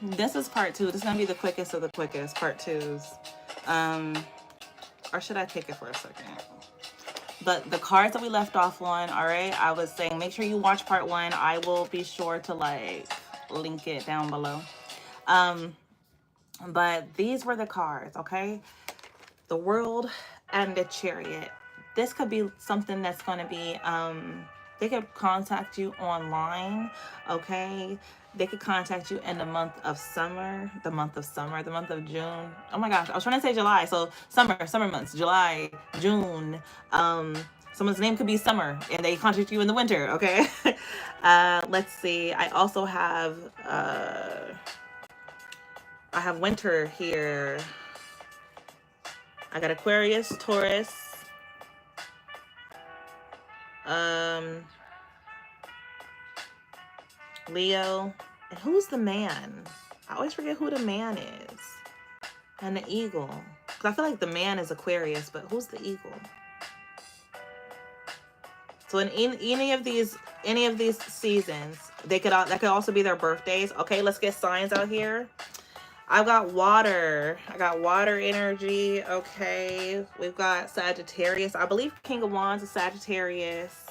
This is part 2. This is going to be the quickest of the quickest, part 2s. Or should I take it for a second? But the cards that we left off on, all right, I was saying make sure you watch part 1. I will be sure to like link it down below. But these were the cards, okay? The World and the Chariot. This could be something that's going to be, they could contact you online, okay? They could contact you in the month of summer, the month of June. Oh my gosh, I was trying to say July. So summer months, July, June. Someone's name could be Summer and they contact you in the winter, okay? Let's see. I also have, I have winter here. I got Aquarius, Taurus, Leo. And who's the man? I always forget who the man is. And the eagle. Because I feel like the man is Aquarius, but who's the eagle? So in any of these seasons, that could also be their birthdays. Okay, let's get signs out here. I've got water. I got water energy. Okay. We've got Sagittarius. I believe King of Wands is Sagittarius.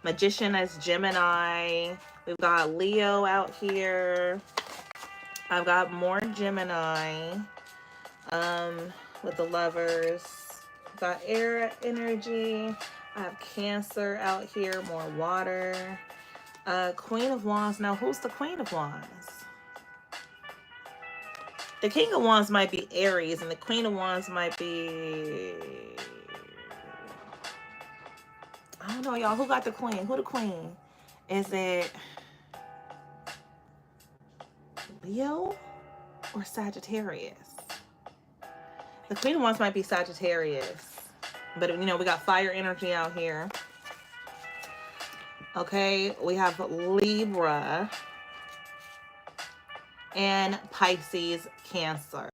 Magician is Gemini. We've got Leo out here. I've got more Gemini. With the Lovers. I've got air energy. I have Cancer out here. More water. Queen of Wands. Now, who's the Queen of Wands? The King of Wands might be Aries, and the Queen of Wands might be... I don't know, y'all. Who got the Queen? Who the Queen? Is it Leo or Sagittarius? The Queen of Wands might be Sagittarius. But, you know, we got fire energy out here. Okay, we have Libra. And Pisces, Cancer.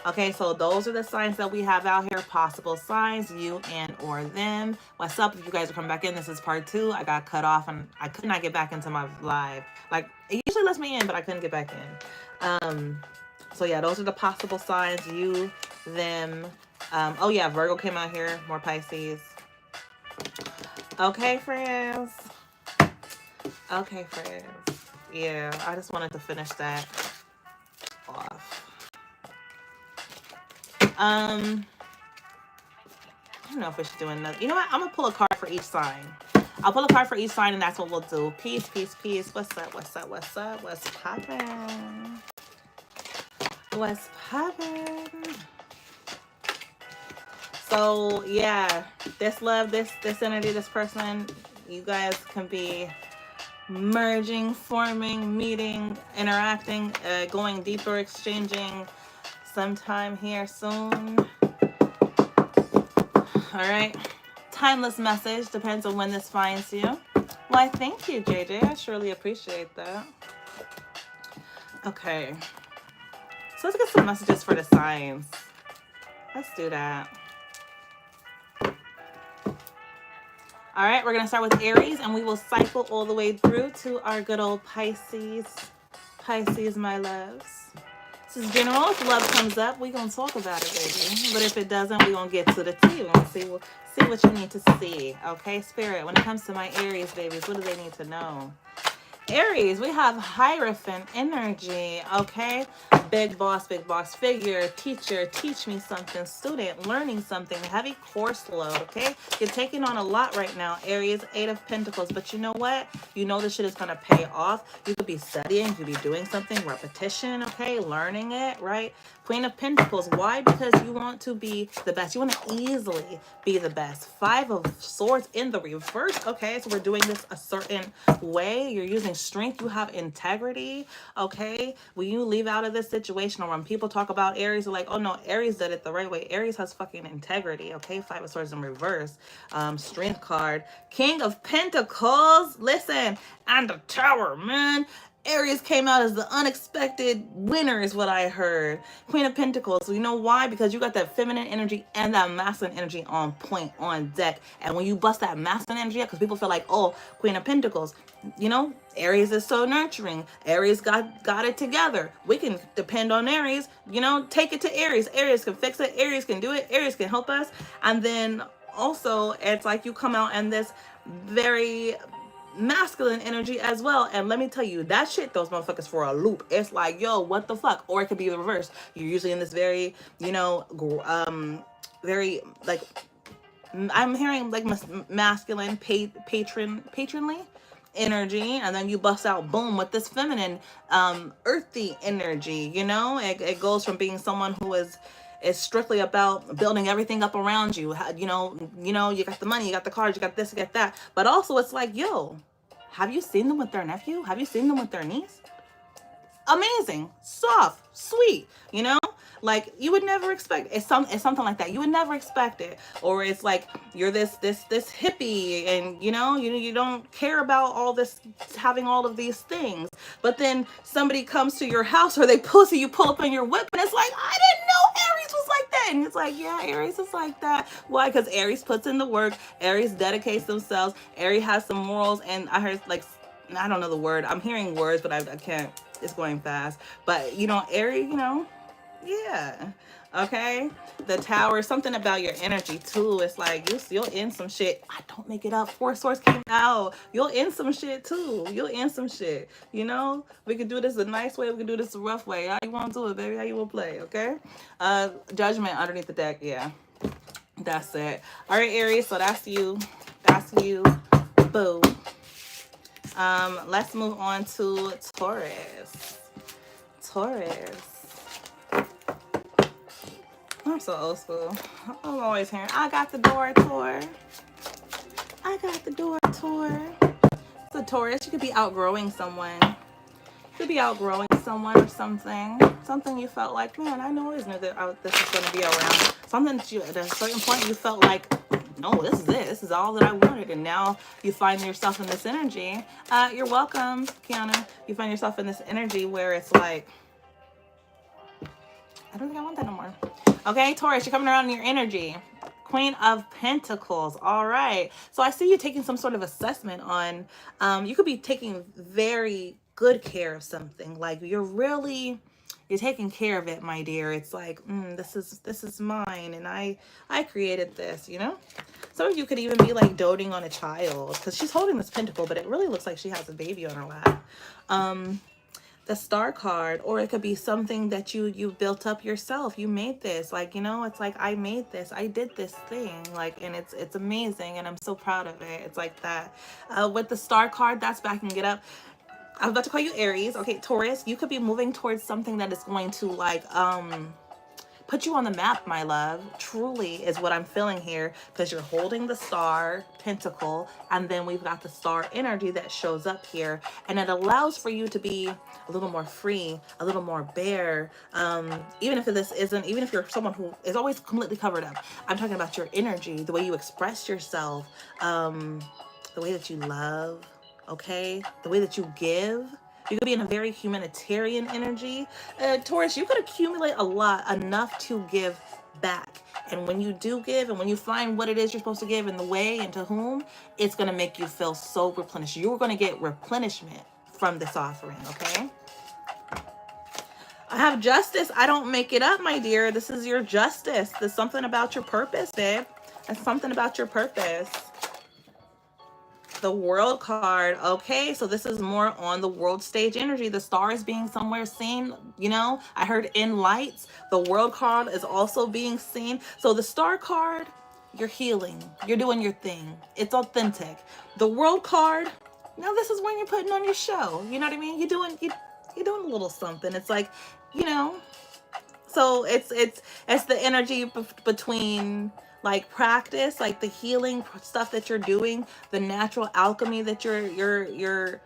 Okay, so those are the signs that we have out here. Possible signs, you and or them. What's up? If you guys are coming back in, this is part 2. I got cut off and I could not get back into my live. Like, it usually lets me in, but I couldn't get back in. So yeah, those are the possible signs, you, them. Oh yeah, Virgo came out here. More Pisces. Okay, friends. Okay, friends. Yeah, I just wanted to finish that off. I don't know if we should do another. You know what? I'm gonna pull a card for each sign. I'll pull a card for each sign, and that's what we'll do. Peace, peace, peace. What's up? What's up? What's up? What's poppin'? What's poppin'? So yeah, this love, this energy, this person, you guys can be merging, forming, meeting, interacting, going deeper, exchanging sometime here soon. All right. Timeless message. Depends on when this finds you. Why, thank you, JJ. I surely appreciate that. Okay. So let's get some messages for the signs. Let's do that. All right, we're going to start with Aries, and we will cycle all the way through to our good old Pisces. Pisces, my loves. This is general. If love comes up, we're going to talk about it, baby. But if it doesn't, we're going to get to the tea. We're going to see what you need to see. Okay, Spirit, when it comes to my Aries babies, what do they need to know? Aries, we have Hierophant energy, okay? Big boss figure, teacher, teach me something, student, learning something, heavy course load, okay? You're taking on a lot right now, Aries, 8 of Pentacles, but you know what? You know this shit is going to pay off. You could be studying, you could be doing something, repetition, okay? Learning it, right? Queen of Pentacles, why? Because you want to be the best. You want to easily be the best. 5 of Swords in the reverse, okay? So we're doing this a certain way. You're using strength. You have integrity, okay? When you leave out of this situation, or when people talk about Aries, they're like, oh no, Aries did it the right way. Aries has fucking integrity, okay? 5 of Swords in reverse. Strength card. King of Pentacles, listen, and the Tower, man. Aries came out as the unexpected winner is what I heard. Queen of Pentacles. So you know why? Because you got that feminine energy and that masculine energy on point, on deck. And when you bust that masculine energy out, because people feel like, oh, Queen of Pentacles, you know, Aries is so nurturing. Aries got it together. We can depend on Aries, you know, take it to Aries. Aries can fix it. Aries can do it. Aries can help us. And then also it's like you come out and this very masculine energy as well. And let me tell you, that shit throws motherfuckers for a loop. It's like, yo, what the fuck? Or it could be the reverse. You're usually in this very, you know, very like, I'm hearing like masculine, patronly energy, and then you bust out boom with this feminine, earthy energy. You know, it goes from being someone who is strictly about building everything up around you. You got the money, you got the cars, you got this, you got that. But also, it's like, yo, have you seen them with their nephew? Have you seen them with their niece? Amazing, soft, sweet, you know, like you would never expect. It's something like that. You would never expect it. Or it's like you're this hippie, and you don't care about all this, having all of these things, but then somebody comes to your house, or you pull up on your whip, and it's like, I didn't know Aries was like that. And it's like, yeah, Aries is like that. Why? Because Aries puts in the work. Aries dedicates themselves. Aries has some morals. And I heard, like, I don't know the word. I'm hearing words, but I can't. It's going fast. But, Aries, yeah. Okay. The Tower, something about your energy too. It's like you'll end some shit. I don't make it up. Four Swords came out. You'll end some shit too. You'll end some shit. We can do this a nice way. We can do this a rough way. How you want to do it, baby? How you want to play? Okay. Judgment underneath the deck. Yeah. That's it. All right, Aries. So that's you. That's you. Boo. Let's move on to Taurus. Taurus. I'm so old school. I'm always hearing, I got the door tour. I got the door tour. So Taurus, you could be outgrowing someone. You could be outgrowing someone or something. Something you felt like, man, I always knew that this is going to be around. Something that you, at a certain point, you felt like, no, this is it. This is all that I wanted. And now you find yourself in this energy. You're welcome, Kiana. You find yourself in this energy where it's like, I don't think I want that no more. Okay, Taurus, you're coming around in your energy. Queen of Pentacles. All right. So I see you taking some sort of assessment on, you could be taking very good care of something. Like you're taking care of it, my dear. It's like, this is mine, and I created this, Some of you could even be like doting on a child, because she's holding this pentacle, but it really looks like she has a baby on her lap. The Star card, or it could be something that you built up yourself. You made this, like, it's like, I made this, I did this thing, like, and it's amazing, and I'm so proud of it. It's like that. With the Star card, that's backing it up. I was about to call you Aries. Okay, Taurus, you could be moving towards something that is going to like put you on the map, my love. Truly is what I'm feeling here, because you're holding the Star Pentacle, and then we've got the Star energy that shows up here, and it allows for you to be a little more free, a little more bare. Even if you're someone who is always completely covered up. I'm talking about your energy, the way you express yourself, the way that you love, okay? The way that you give. You could be in a very humanitarian energy. Taurus, you could accumulate enough to give back. And when you do give, and when you find what it is you're supposed to give and the way and to whom, it's going to make you feel so replenished. You're going to get replenishment from this offering, okay? I have Justice. I don't make it up, my dear. This is your justice. There's something about your purpose, babe. There's something about your purpose. The World card. Okay, so this is more on the world stage energy. The Star is being somewhere seen, I heard in lights. The World card is also being seen. So the Star card, you're healing, you're doing your thing, it's authentic. The World card, now this is when you're putting on your show, you know what I mean? You're doing a little something. It's like, so it's the energy between like practice, like the healing stuff that you're doing, the natural alchemy that you're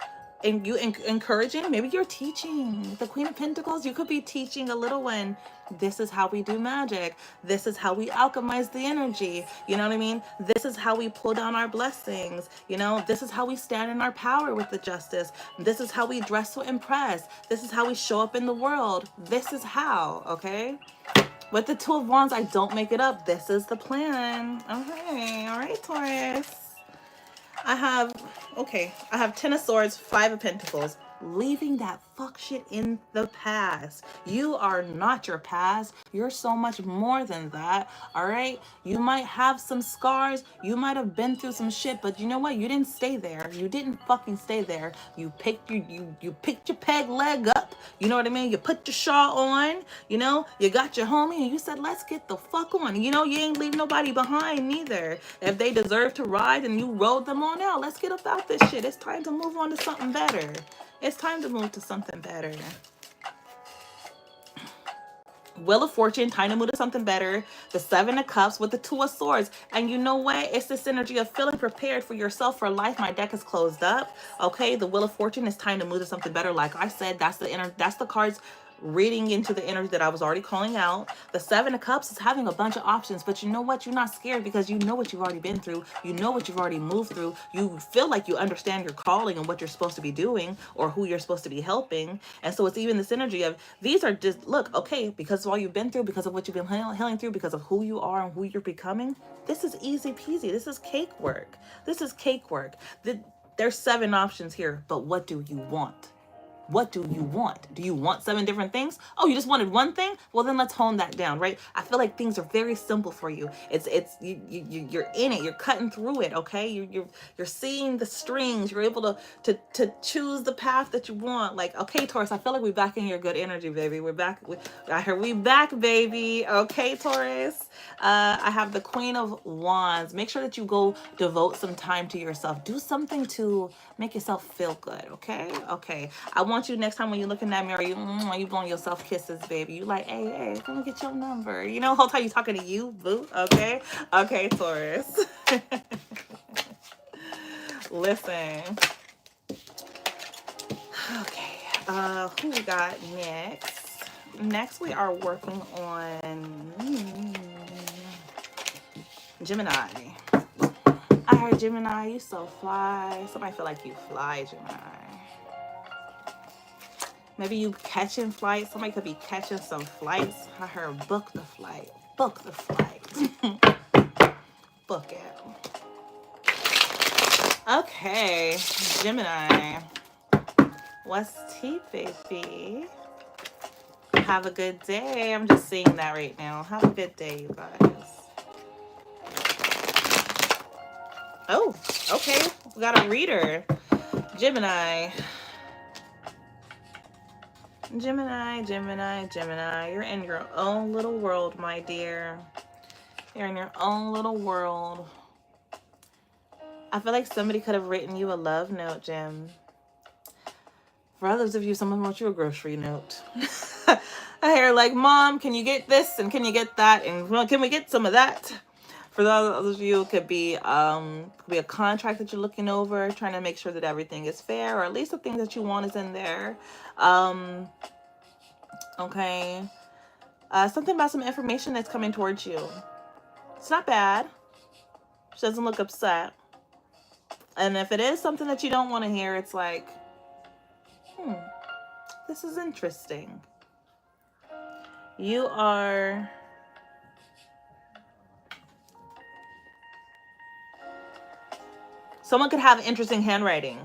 and you encouraging, maybe you're teaching the Queen of Pentacles. You could be teaching a little one, this is how we do magic, this is how we alchemize the energy, you know what I mean, this is how we pull down our blessings, you know, this is how we stand in our power with the justice, this is how we dress to impress, this is how we show up in the world, this is how. Okay, with the Two of Wands, I don't make it up, this is the plan. Okay, all right, Taurus. I have 10 of Swords, 5 of Pentacles. Leaving that fuck shit in the past. You are not your past. You're so much more than that. All right. You might have some scars. You might have been through some shit, but you know what? You didn't stay there. You didn't fucking stay there. You picked you picked your peg leg up. You know what I mean? You put your shawl on. You know, you got your homie, and you said, "Let's get the fuck on." You know, you ain't leave nobody behind neither. If they deserve to ride, and you rode them on out, let's get about this shit. It's time to move on to something better. It's time to move to something better. Wheel of Fortune, time to move to something better. The 7 of Cups with the 2 of Swords. And you know what? It's this energy of feeling prepared for yourself for life. My deck is closed up. Okay, the Wheel of Fortune is time to move to something better. Like I said, that's the cards reading into the energy that I was already calling out. The 7 of Cups is having a bunch of options, but you know what? You're not scared because you know what you've already been through. You know what you've already moved through. You feel like you understand your calling and what you're supposed to be doing or who you're supposed to be helping. And so it's even this energy of these are just, look, okay, because of all you've been through, because of what you've been healing through, because of who you are and who you're becoming, this is easy peasy. This is cake work. This is cake work. There's 7 options here, but what do you want? What do you want? Do you want 7 different things? Oh, you just wanted one thing? Well, then let's hone that down, right? I feel like things are very simple for you. You're in it. You're cutting through it. Okay, you're seeing the strings. You're able to choose the path that you want. Like, okay, Taurus, I feel like we're back in your good energy, baby. We're back. I heard we back, baby. Okay, Taurus. I have the Queen of Wands. Make sure that you go devote some time to yourself. Do something to make yourself feel good. Okay. Okay. I want you next time when you look in that mirror, you blowing yourself kisses, baby. You like, hey, let me get your number. You know, whole time you talking to you, boo. Okay. Okay, Taurus. Listen. Okay. Who we got next? Next, we are working on Gemini. I heard Gemini, you so fly. Somebody feel like you fly, Gemini. Maybe you catching flights. Somebody could be catching some flights. I heard book the flight. Book the flight. Book it. Okay, Gemini. What's tea, baby? Have a good day. I'm just seeing that right now. Have a good day, you guys. Oh, okay. We got a reader. Gemini. Gemini. You're in your own little world, my dear. You're in your own little world. I feel like somebody could have written you a love note, Gem. For others of you, someone wrote you a grocery note. I hear like, Mom, can you get this? And can you get that? And well, can we get some of that? For those of you, it could be a contract that you're looking over, trying to make sure that everything is fair, or at least the things that you want is in there. Okay. Something about some information that's coming towards you. It's not bad. She doesn't look upset. And if it is something that you don't want to hear, it's like, this is interesting. You are... Someone could have interesting handwriting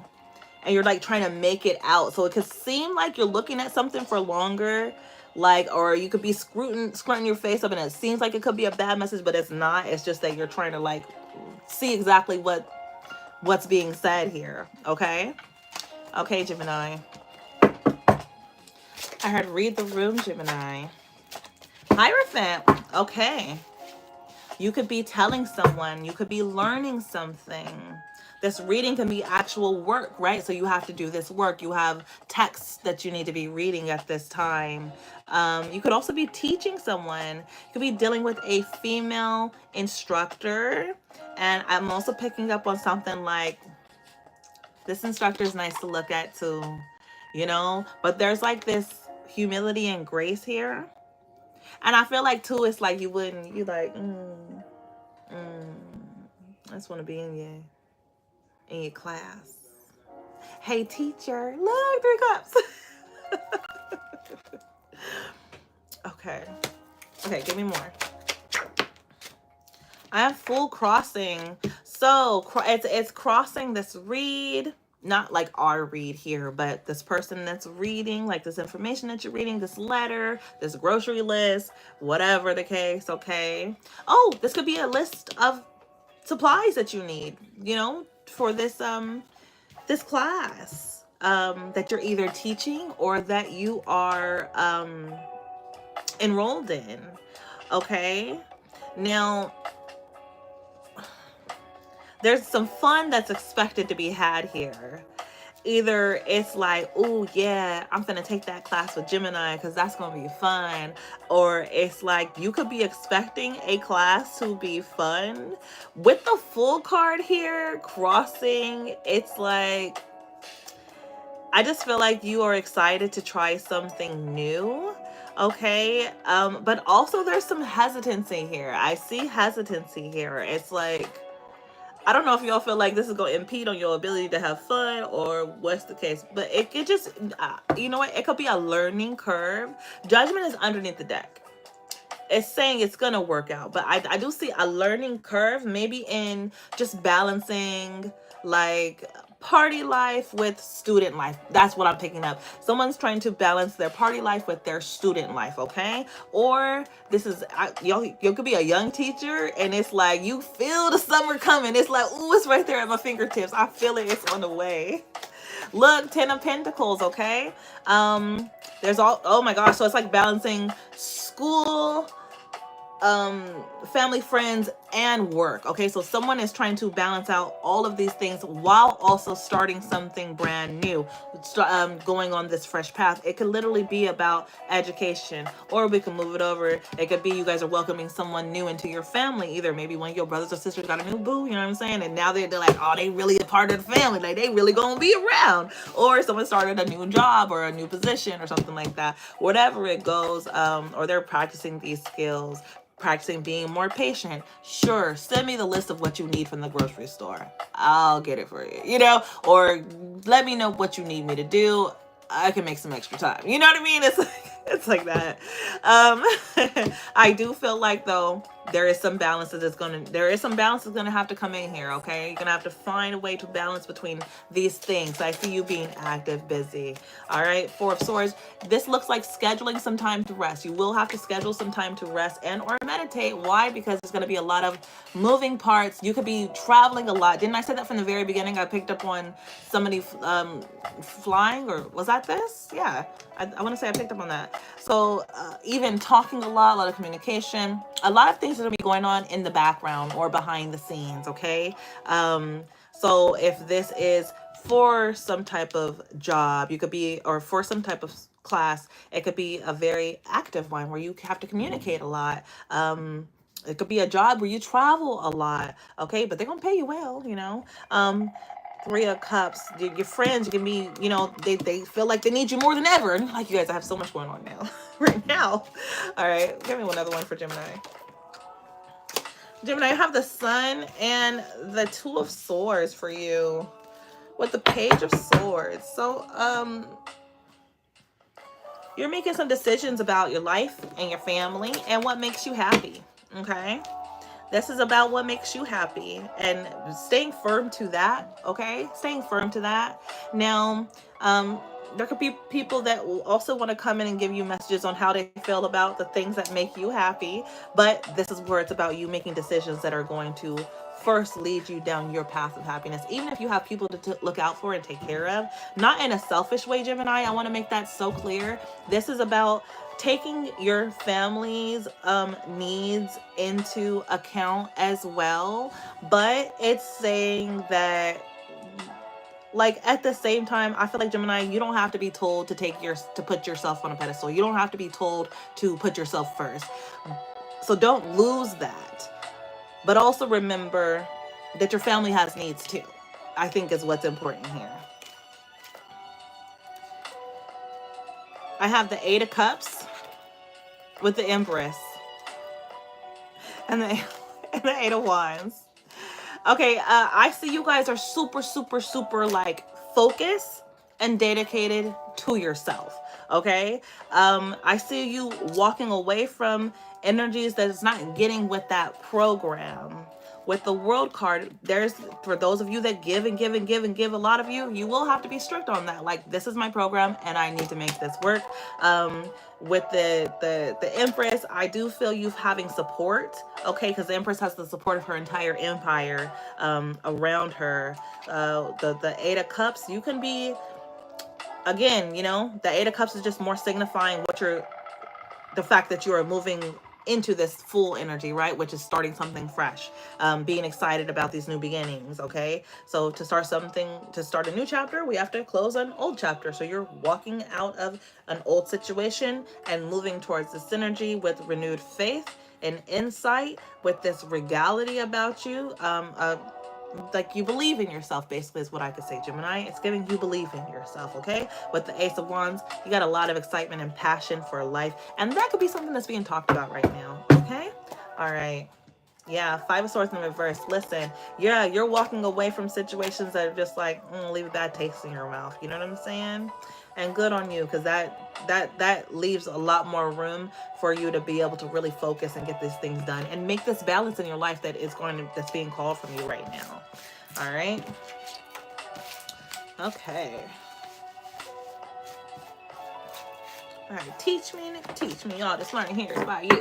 and you're like trying to make it out. So it could seem like you're looking at something for longer, like, or you could be squinting your face up and it seems like it could be a bad message, but it's not. It's just that you're trying to like see exactly what's being said here. Okay. Okay, Gemini. I heard read the room, Gemini. Hierophant. Okay. You could be telling someone, you could be learning something. This reading can be actual work, right? So you have to do this work. You have texts that you need to be reading at this time. You could also be teaching someone. You could be dealing with a female instructor. And I'm also picking up on something like This instructor is nice to look at too, you know, but there's like this humility and grace here. And I feel like too, it's like you like, I just want to be in your class. Hey teacher, look, 3 cups. Okay. Okay, give me more. I have full crossing. So it's crossing this read, not like our read here, but this person that's reading, like this information that you're reading, this letter, this grocery list, whatever the case, okay? Oh, this could be a list of supplies that you need, you know, for this class that you're either teaching or that you are enrolled in, okay? Now, there's some fun that's expected to be had here. Either it's like, oh yeah, I'm gonna take that class with Gemini because that's gonna be fun. Or it's like you could be expecting a class to be fun. With the full card here, crossing, it's like, I just feel like you are excited to try something new. Okay. But also there's some hesitancy here. I see hesitancy here. It's like, I don't know if y'all feel like this is going to impede on your ability to have fun or what's the case, but it could just, you know what? It could be a learning curve. Judgment is underneath the deck. It's saying it's going to work out, but I do see a learning curve, maybe in just balancing like party life with student life. That's what I'm picking up. Someone's trying to balance their party life with their student life, okay? Or this is, you could be a young teacher and it's like you feel the summer coming. It's like, ooh, it's right there at my fingertips. I feel it. It's on the way. Look, 10 of Pentacles, okay? There's all, oh my gosh, so it's like balancing school, family, friends, and work. Okay, so someone is trying to balance out all of these things while also starting something brand new, going on this fresh path. It could literally be about education, or we can move it over. It could be you guys are welcoming someone new into your family. Either maybe one of your brothers or sisters got a new boo, you know what I'm saying? And now they're like, oh, they really a part of the family. Like, they really gonna be around. Or someone started a new job or a new position or something like that. Whatever it goes, or they're practicing these skills, practicing being more patient. Sure, send me the list of what you need from the grocery store. I'll get it for you, you know, or let me know what you need me to do. I can make some extra time. You know what I mean? It's like that. I do feel like though there is some balance that's gonna have to come in here. Okay, you're gonna have to find a way to balance between these things. I see you being active, busy. All right, 4 of Swords. This looks like scheduling some time to rest. You will have to schedule some time to rest and or meditate. Why? Because there's gonna be a lot of moving parts. You could be traveling a lot. Didn't I say that from the very beginning? I picked up on somebody flying, or was that this? Yeah, I want to say I picked up on that. So even talking a lot of communication, a lot of things are going to be going on in the background or behind the scenes, okay? So if this is for some type of job, you could be, or for some type of class, it could be a very active one where you have to communicate a lot. It could be a job where you travel a lot, okay? But they're going to pay you well, you know? 3 of Cups, your friends can be, you know, they feel like they need you more than ever. And like, you guys, I have so much going on now, right now. All right, give me another one for Gemini. Gemini, I have the Sun and the 2 of Swords for you with the Page of Swords. So, you're making some decisions about your life and your family and what makes you happy, okay? This is about what makes you happy and staying firm to that, okay? Staying firm to that. Now, there could be people that will also want to come in and give you messages on how they feel about the things that make you happy. But this is where it's about you making decisions that are going to first lead you down your path of happiness. Even if you have people to look out for and take care of, not in a selfish way, Gemini. I want to make that so clear. This is about taking your family's needs into account as well, but it's saying that, like, at the same time, I feel like, Gemini, you don't have to be told to put yourself on a pedestal. You don't have to be told to put yourself first. So don't lose that. But also remember that your family has needs too. I think is what's important here. I have the Eight of Cups with the Empress and the, and the Eight of Wands. Okay, I see you guys are super, super, super like focused and dedicated to yourself. Okay, I see you walking away from energies that is not getting with that program. With the World card, there's, for those of you that give and give and give and give, a lot of you will have to be strict on that. Like, this is my program and I need to make this work. With the Empress, I do feel you having support, okay, because the Empress has the support of her entire empire around her. The Eight of Cups, you can be, again, you know, the Eight of Cups is just more signifying what you're, the fact that you are moving into this full energy, right? Which is starting something fresh, being excited about these new beginnings. Okay, so to start something, to start a new chapter, we have to close an old chapter. So you're walking out of an old situation and moving towards this synergy with renewed faith and insight, with this regality about you. Like you believe in yourself, basically, is what I could say, Gemini. It's giving you believe in yourself, okay? With the Ace of Wands, you got a lot of excitement and passion for life, and that could be something that's being talked about right now, okay? All right. Yeah, Five of Swords in reverse. Listen, yeah, you're walking away from situations that are just like, leave a bad taste in your mouth. You know what I'm saying? And good on you, because that leaves a lot more room for you to be able to really focus and get these things done and make this balance in your life that's being called from you right now. All right. Okay. All right. Teach me. All this learning here is about you.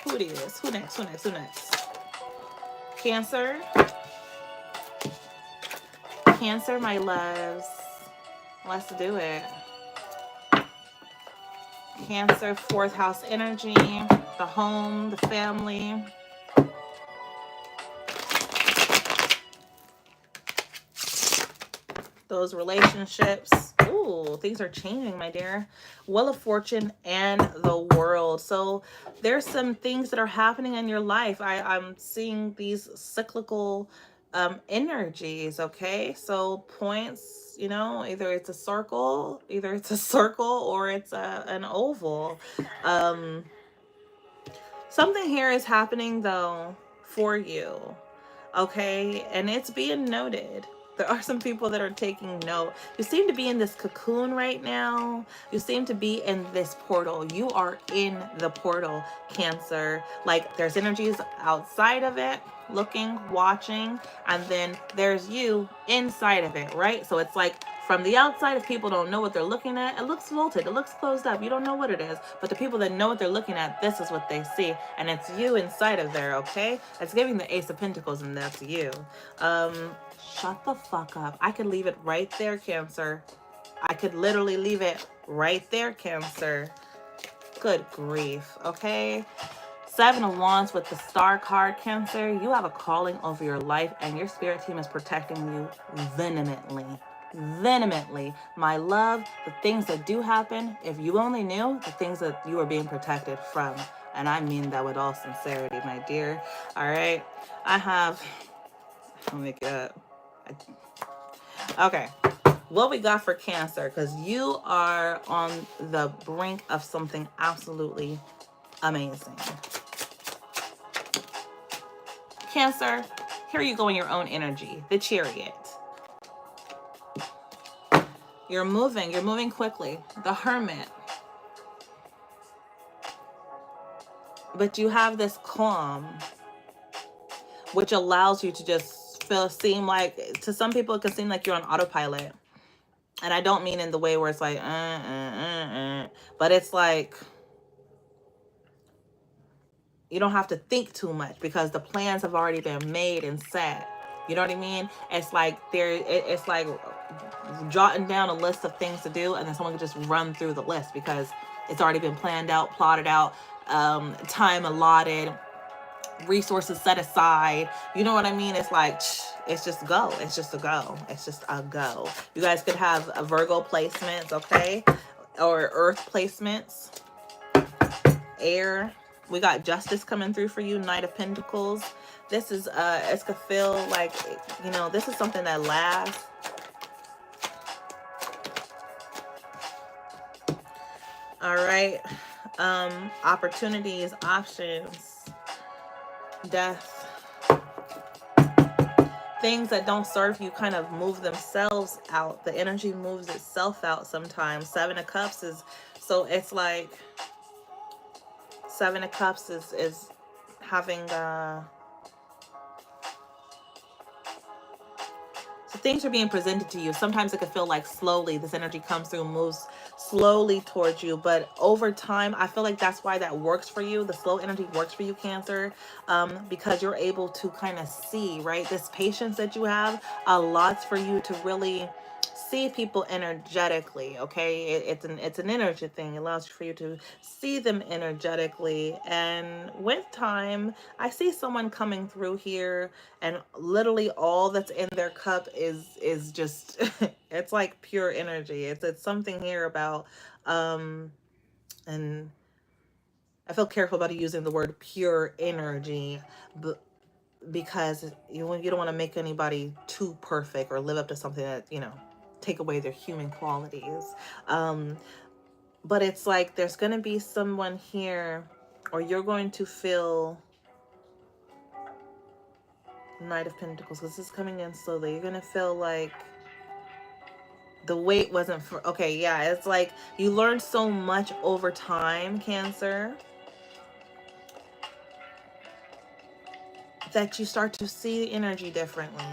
Who it is? Who next? Cancer. Cancer, my loves. Let's do it. Cancer, fourth house energy, the home, the family. Those relationships. Ooh, things are changing, my dear. Wheel of Fortune and the World. So there's some things that are happening in your life. I'm seeing these cyclical energies, okay? So points, you know, either it's a circle or it's an oval. Something here is happening though for you, okay? And it's being noted. There are some people that are taking note. You seem to be in this cocoon right now. You seem to be in this portal. You are in the portal, Cancer. Like, there's energies outside of it, looking, watching, and then there's you inside of it, right? So it's like, from the outside, if people don't know what they're looking at, it looks vaulted, it looks closed up, you don't know what it is. But the people that know what they're looking at, this is what they see, and it's you inside of there, okay? It's giving the Ace of Pentacles, and that's you. Shut the fuck up. I could leave it right there, Cancer. I could literally leave it right there, Cancer. Good grief, okay? Seven of Wands with the Star card, Cancer. You have a calling over your life, and your spirit team is protecting you vehemently. My love, the things that do happen, if you only knew the things that you are being protected from. And I mean that with all sincerity, my dear. All right. Let me make it up. Okay. What we got for Cancer, because you are on the brink of something absolutely amazing. Cancer, here you go in your own energy. The Chariot. You're moving quickly. The Hermit. But you have this calm, which allows you to just seem like, to some people it can seem like you're on autopilot. And I don't mean in the way where it's like but it's like you don't have to think too much because the plans have already been made and set. You know what I mean? It's like it's like jotting down a list of things to do, and then someone can just run through the list because it's already been planned out, plotted out, time allotted, resources set aside. You know what I mean? It's like, it's just go. It's just a go. It's just a go. You guys could have a Virgo placements, okay? Or Earth placements. Air. We got Justice coming through for you. Knight of Pentacles. This is, it's gonna feel like, you know, this is something that lasts. All right. Opportunities, options, death. Things that don't serve you kind of move themselves out. The energy moves itself out sometimes. Seven of Cups is, so it's like, Seven of Cups is having, so things are being presented to you. Sometimes it can feel like slowly this energy comes through, moves slowly towards you. But over time, I feel like that's why that works for you. The slow energy works for you, Cancer, because you're able to kind of see, right? This patience that you have allows for you to really see people energetically. Okay, it's an energy thing. It allows for you to see them energetically, and with time I see someone coming through here, and literally all that's in their cup is just it's like pure energy. It's something here about and I feel careful about using the word pure energy, but because you don't want to make anybody too perfect or live up to something that, you know, take away their human qualities. Um, but it's like there's going to be someone here, or you're going to feel Knight of Pentacles. This is coming in slowly. You're going to feel like the wait wasn't for, okay, yeah, it's like you learned so much over time, Cancer, that you start to see energy differently.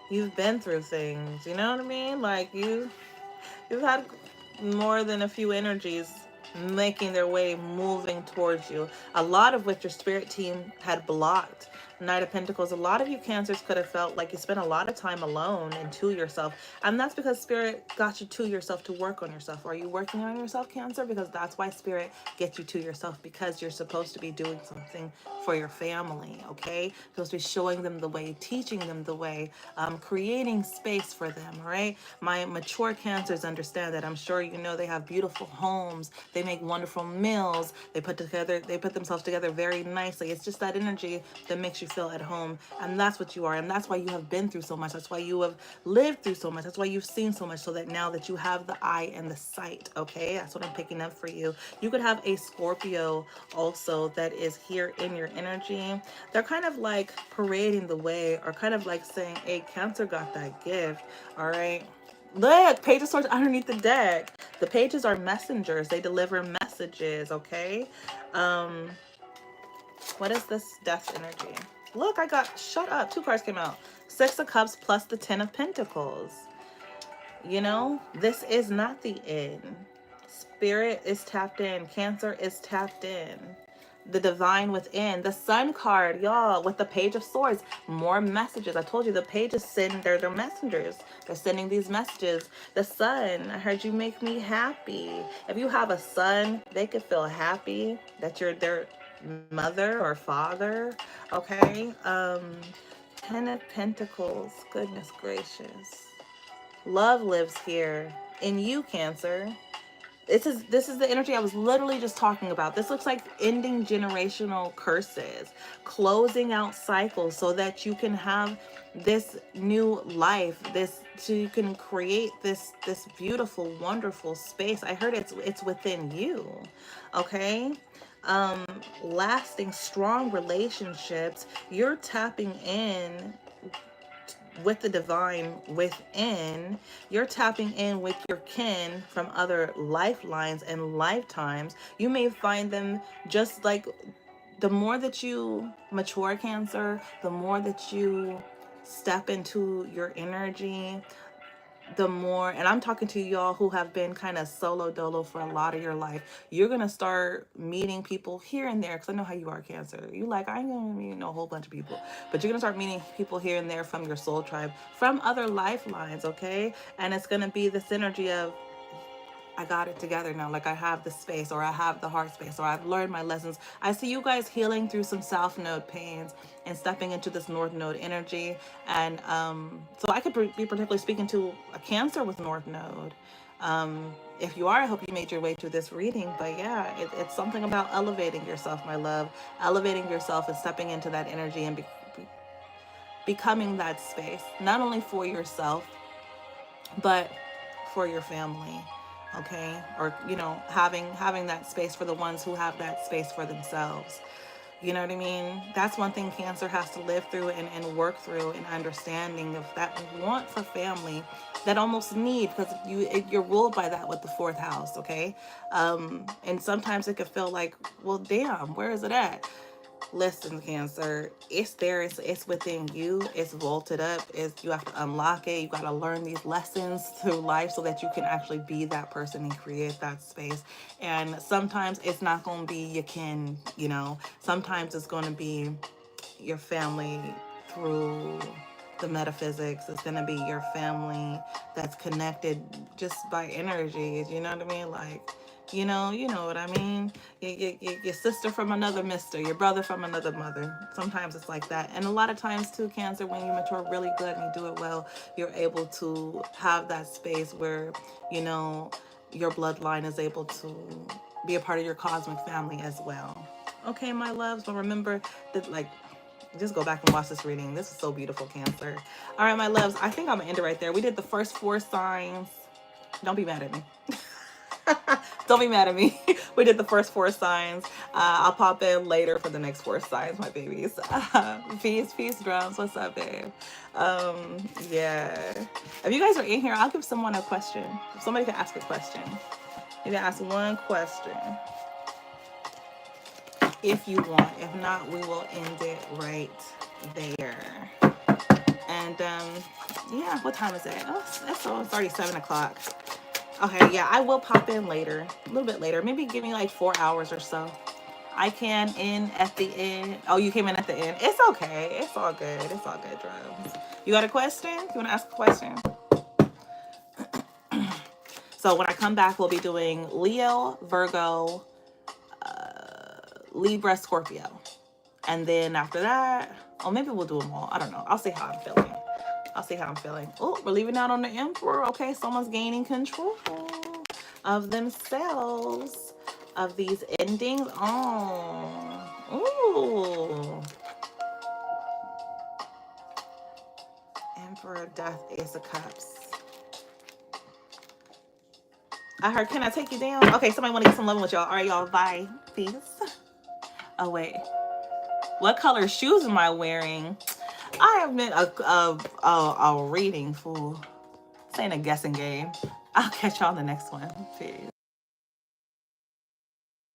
You've been through things, you know what I mean? Like you've had more than a few energies making their way, moving towards you, a lot of which your spirit team had blocked. Knight of Pentacles, a lot of you Cancers could have felt like you spent a lot of time alone and to yourself, and that's because spirit got you to yourself to work on yourself. Are you working on yourself, Cancer? Because that's why spirit gets you to yourself, because you're supposed to be doing something for your family. Okay, you're supposed to be showing them the way, teaching them the way, creating space for them. All right, my mature Cancers understand that. I'm sure you know they have beautiful homes, they make wonderful meals, they put themselves together very nicely. It's just that energy that makes you feel at home, and that's what you are, and that's why you have been through so much. That's why you have lived through so much. That's why you've seen so much, so that now that you have the eye and the sight. Okay, that's what I'm picking up for you. You could have a Scorpio also that is here in your energy. They're kind of like parading the way, or kind of like saying, hey, Cancer got that gift. All right, look, Page of Swords underneath the deck. The pages are messengers. They deliver messages. Okay, what is this death energy? Look, I got, shut up. Two cards came out. Six of Cups plus the Ten of Pentacles. You know, this is not the end. Spirit is tapped in. Cancer is tapped in. The divine within. The Sun card, y'all, with the Page of Swords. More messages. I told you the pages send, they're messengers. They're sending these messages. The Sun, I heard you make me happy. If you have a son, they could feel happy that you're their mother or father. Okay. Ten of Pentacles. Goodness gracious. Love lives here in you, Cancer. This is the energy I was literally just talking about. This looks like ending generational curses, closing out cycles so that you can have this new life, this, so you can create this beautiful, wonderful space. I heard it's within you. Okay? Lasting strong relationships. You're tapping in with the divine within. You're tapping in with your kin from other lifelines and lifetimes. You may find them, just like, the more that you mature, Cancer, the more that you step into your energy, the more, and I'm talking to y'all who have been kind of solo dolo for a lot of your life, you're gonna start meeting people here and there, because I know how you are, Cancer. You like, I ain't gonna meet a whole bunch of people, but you're gonna start meeting people here and there from your soul tribe, from other lifelines. Okay, and it's gonna be this energy of, I got it together now. Like, I have the space, or I have the heart space, or I've learned my lessons. I see you guys healing through some South Node pains and stepping into this North Node energy. And so I could be particularly speaking to a Cancer with North Node. If you are, I hope you made your way through this reading. But yeah, it's something about elevating yourself, my love, elevating yourself and stepping into that energy and becoming that space, not only for yourself, but for your family. Okay, or having that space for the ones who have that space for themselves. You know what I mean? That's one thing Cancer has to live through and work through, and understanding of that want for family, that almost need, because you're ruled by that with the fourth house. Okay, and sometimes it could feel like, well, damn, where is it at? Listen, Cancer, it's there. It's within you. It's vaulted up. You have to unlock it. You got to learn these lessons through life so that you can actually be that person and create that space. And sometimes it's not going to be your kin, Sometimes it's going to be your family through the metaphysics. It's going to be your family that's connected just by energies. You know what I mean? Like, you know what I mean? Your sister from another mister, your brother from another mother. Sometimes it's like that. And a lot of times too, Cancer, when you mature really good and you do it well, you're able to have that space where, your bloodline is able to be a part of your cosmic family as well. Okay, my loves, but remember that, like, just go back and watch this reading. This is so beautiful, Cancer. All right, my loves, I think I'm gonna end it right there. We did the first 4 signs. Don't be mad at me. Don't be mad at me. We did the first 4 signs. I'll pop in later for the next 4 signs, my babies. Peace, drums. What's up, babe? Yeah. If you guys are in here, I'll give someone a question. If somebody can ask a question. You can ask one question if you want. If not, we will end it right there. And yeah, what time is it? Oh, it's already 7 o'clock. Okay, yeah, I will pop in later, a little bit later. Maybe give me like 4 hours or so. I can in at the end. Oh, you came in at the end. It's okay. It's all good. It's all good, Drums. You got a question? You want to ask a question? So when I come back, we'll be doing Leo, Virgo, Libra, Scorpio. And then after that, maybe we'll do them all. I don't know. I'll see how I'm feeling. Oh, we're leaving out on the Emperor. Okay, someone's gaining control of themselves, of these endings. Ooh. Emperor, Death, Ace of Cups. I heard, can I take you down? Okay, somebody want to get some loving with y'all. All right, y'all. Bye. Peace. Oh, wait. What color shoes am I wearing? I have been a reading fool. This ain't a guessing game. I'll catch y'all in the next one. Peace.